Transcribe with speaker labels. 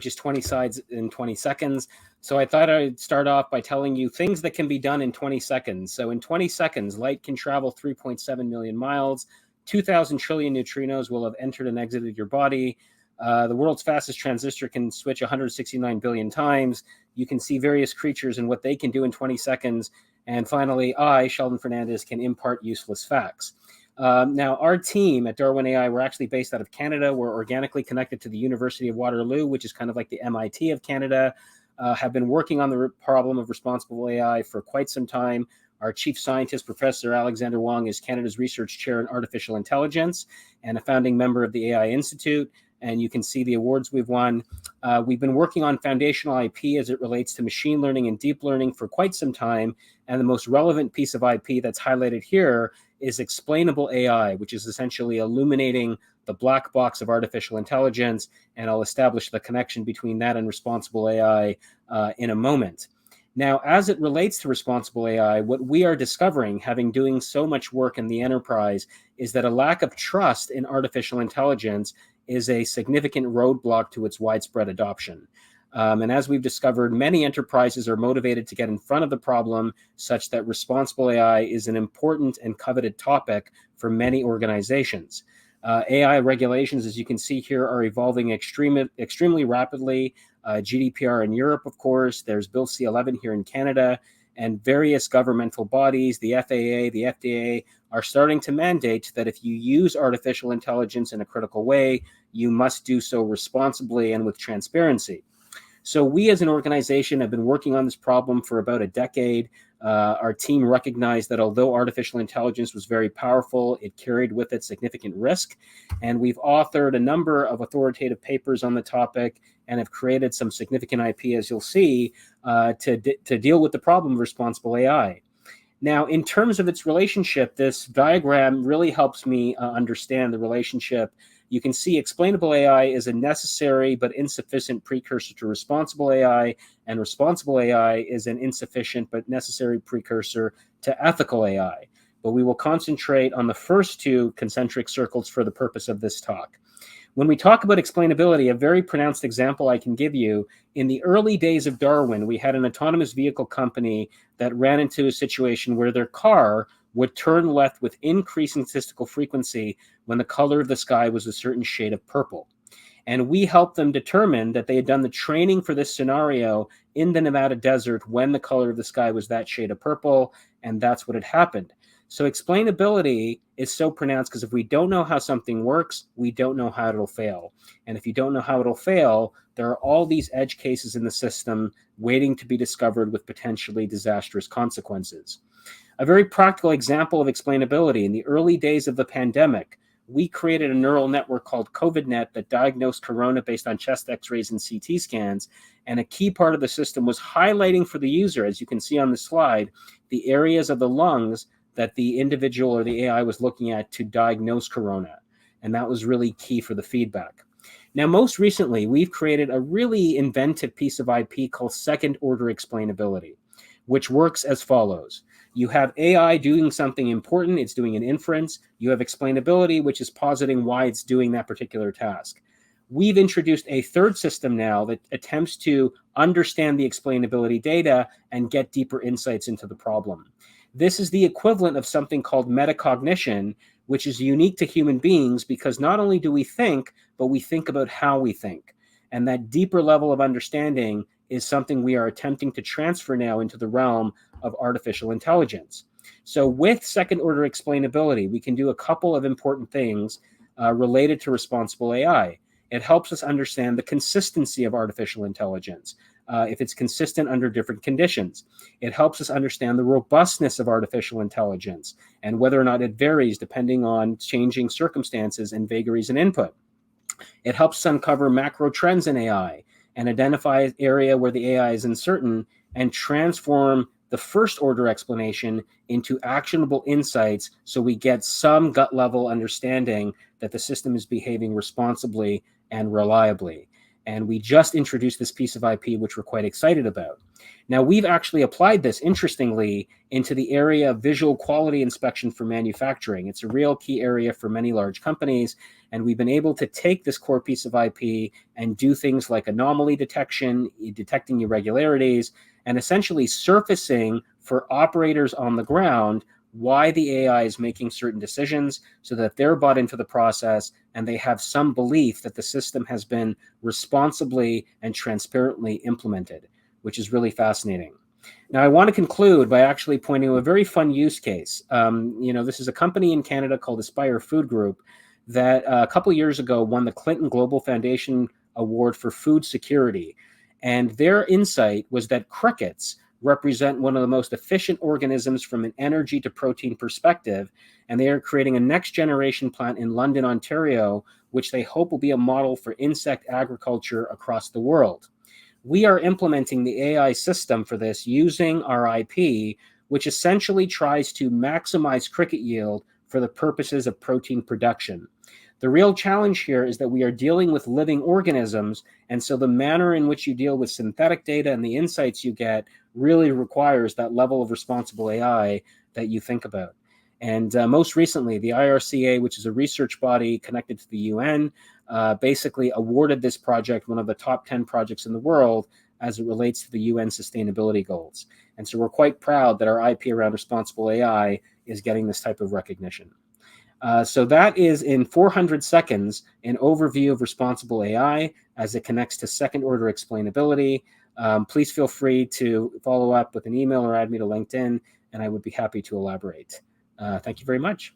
Speaker 1: which is 20 slides in 20 seconds. So I thought I'd start off by telling you things that can be done in 20 seconds. So in 20 seconds, light can travel 3.7 million miles. 2,000 trillion neutrinos will have entered and exited your body. The world's fastest transistor can switch 169 billion times. You can see various creatures and what they can do in 20 seconds. And finally, I, Sheldon Fernandez, can impart useless facts. Now, our team at Darwin AI, we're actually based out of Canada. We're organically connected to the University of Waterloo, which is kind of like the MIT of Canada, have been working on the problem of responsible AI for quite some time. Our chief scientist, Professor Alexander Wong, is Canada's research chair in artificial intelligence and a founding member of the AI Institute. And you can see the awards we've won. We've been working on foundational IP as it relates to machine learning and deep learning for quite some time. And the most relevant piece of IP that's highlighted here is explainable AI, which is essentially illuminating the black box of artificial intelligence. And I'll establish the connection between that and responsible AI in a moment. Now, as it relates to responsible AI, what we are discovering, having doing so much work in the enterprise, is that a lack of trust in artificial intelligence is a significant roadblock to its widespread adoption. And as we've discovered, many enterprises are motivated to get in front of the problem such that responsible AI is an important and coveted topic for many organizations. AI regulations, as you can see here, are evolving extremely rapidly. GDPR in Europe, of course, there's Bill C-11 here in Canada, and various governmental bodies, the FAA, the FDA, are starting to mandate that if you use artificial intelligence in a critical way, you must do so responsibly and with transparency. So we as an organization have been working on this problem for about a decade. Our team recognized that although artificial intelligence was very powerful, it carried with it significant risk. And we've authored a number of authoritative papers on the topic and have created some significant IP, as you'll see, to deal with the problem of responsible AI. Now, in terms of its relationship, this diagram really helps me understand the relationship. You can see explainable AI is a necessary but insufficient precursor to responsible AI, and responsible AI is an insufficient but necessary precursor to ethical AI. But we will concentrate on the first two concentric circles for the purpose of this talk. When we talk about explainability, a very pronounced example I can give you, in the early days of Darwin, we had an autonomous vehicle company that ran into a situation where their car would turn left with increasing statistical frequency when the color of the sky was a certain shade of purple. And we helped them determine that they had done the training for this scenario in the Nevada desert when the color of the sky was that shade of purple, and that's what had happened. So explainability is so pronounced because if we don't know how something works, we don't know how it'll fail. And if you don't know how it'll fail, there are all these edge cases in the system waiting to be discovered with potentially disastrous consequences. A very practical example of explainability, in the early days of the pandemic, we created a neural network called COVIDNet that diagnosed corona based on chest x-rays and CT scans. And a key part of the system was highlighting for the user, as you can see on the slide, the areas of the lungs that the individual or the AI was looking at to diagnose corona. And that was really key for the feedback. Now, most recently, we've created a really inventive piece of IP called second-order explainability, which works as follows. You have AI doing something important, it's doing an inference. You have explainability, which is positing why it's doing that particular task. We've introduced a third system now that attempts to understand the explainability data and get deeper insights into the problem. This is the equivalent of something called metacognition, which is unique to human beings because not only do we think, but we think about how we think. And that deeper level of understanding is something we are attempting to transfer now into the realm of artificial intelligence. So with second-order explainability, we can do a couple of important things related to responsible AI. It helps us understand the consistency of artificial intelligence, if it's consistent under different conditions. It helps us understand the robustness of artificial intelligence and whether or not it varies depending on changing circumstances and vagaries in input. It helps us uncover macro trends in AI and identify an area where the AI is uncertain and transform the first order explanation into actionable insights so we get some gut level understanding that the system is behaving responsibly and reliably. And we just introduced this piece of IP, which we're quite excited about. Now, we've actually applied this, interestingly, into the area of visual quality inspection for manufacturing. It's a real key area for many large companies, and we've been able to take this core piece of IP and do things like anomaly detection, detecting irregularities, and essentially surfacing for operators on the ground why the AI is making certain decisions so that they're bought into the process and they have some belief that the system has been responsibly and transparently implemented, which is really fascinating. Now, I want to conclude by actually pointing to a very fun use case. This is a company in Canada called Aspire Food Group that a couple years ago won the Clinton Global Foundation Award for Food Security. And their insight was that crickets represent one of the most efficient organisms from an energy to protein perspective. And they are creating a next generation plant in London, Ontario, which they hope will be a model for insect agriculture across the world. We are implementing the AI system for this using our IP, which essentially tries to maximize cricket yield for the purposes of protein production. The real challenge here is that we are dealing with living organisms, and so the manner in which you deal with synthetic data and the insights you get really requires that level of responsible AI that you think about. And most recently, the IRCA, which is a research body connected to the UN, basically awarded this project one of the top 10 projects in the world as it relates to the UN sustainability goals. And so we're quite proud that our IP around responsible AI is getting this type of recognition. So that is, in 400 seconds, an overview of responsible AI as it connects to second-order explainability. Please feel free to follow up with an email or add me to LinkedIn, and I would be happy to elaborate. Thank you very much.